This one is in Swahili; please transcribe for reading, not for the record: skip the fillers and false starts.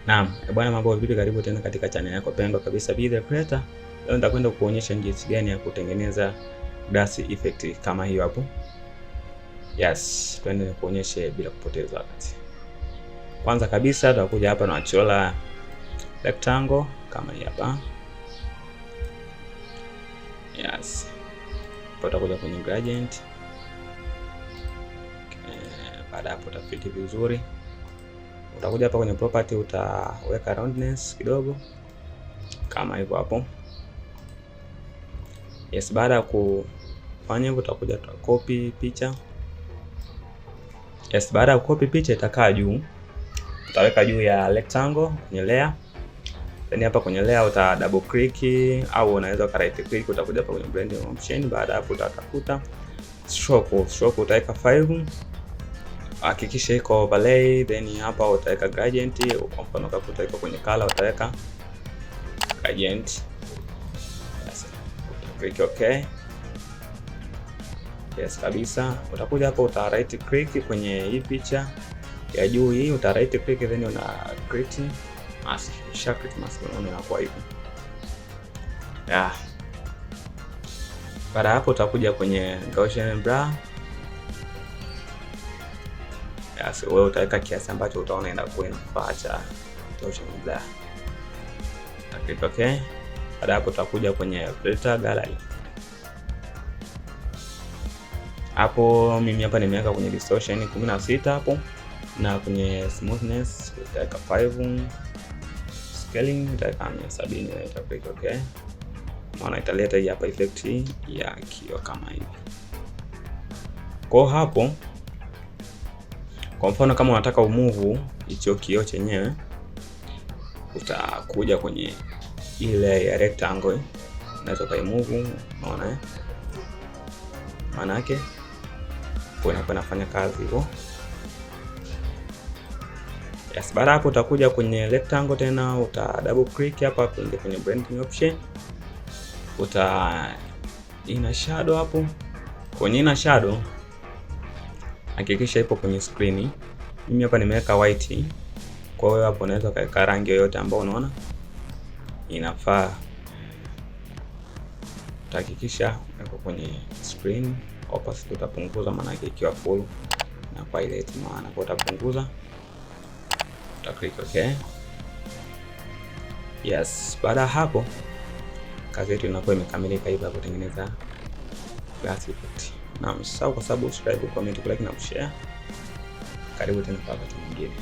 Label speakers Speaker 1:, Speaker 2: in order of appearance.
Speaker 1: Naam, bwana mambo vipi, karibu tena katika channel yako pendwa kabisa Be The Creator. Leo nitakwenda kuonyesha jinsi gani ya kutengeneza glass effect kama hiyo hapo. Yes, twende nikuonyeshe bila kupoteza wakati. Kwanza kabisa tutakuja hapa na chora rectangle kama hii hapa. Yes. Tutakuja kwenye gradient. Baada hapo utafiti vizuri. Utakuja hapa kwenye property utaweka roundness kidogo kama hivyo hapo. Yes, baada ya kufanya hivyo utakuja copy picha. Yes, baada ya copy picha itakaa juu. Utaweka juu ya rectangle kwenye layer. Then hapa kwenye layer uta double click au unaweza ka right click, utakuja hapa kwenye blending option. Baada hapo utatafuta stroke utaweka 5. Hakikisha iko overlay, then hapa utaweka gradient. Kwa mfano kama utaweka kwenye color utaweka gradient. Yes. Click okay. Yes kabisa. Utakuja hapa uta right click kwenye hii picha ya juu hii, uta right click then una create mask. Create mask inakuwa hivyo. Yeah. Baada hapo utakuja kwenye Gaussian blur. Yes, wewe utaweka kiasi ambacho utaona inakuwa inafaa cha Gaussian blur. Click okay. Baada hapo utakuja kwenye filter gallery. Hapo mimi hapa nimeweka kwenye distortion 16 hapo, na kwenye smoothness utaweka 5, scaling utaweka 70, click okay. Maana italeta hii hapa effect ya kioo kama hivi. Kwa hapo, kwa mfano kama unataka umove hicho kioo chenyewe, utakuja kwenye ile ya rectangle, unaweza kaimove, unaona maana yake inakuwa inafanya kazi hivyo. Yes, baada hapo utakuja kwenye rectangle tena uta double click hapa kwenye blending option. Ina shadow hapo. Kwenye ina shadow hakikisha ipo kwenye screen. Mimi hapa nimeweka white. Kwa hiyo hapo unaweza kaweka rangi yoyote ambayo unaona inafaa. Utahakikisha ipo kwenye screen. Opacity utapunguza, maana yake ikiwa full na kwa ile maana kwa utapunguza. Uta click okay. Yes, baada hapo kazi yetu inakuwa imekamilika hivi ya kutengeneza glass effect. Na msisahau kusubscribe, comment, like na kushare. Karibu tena kwa wakati mwingine.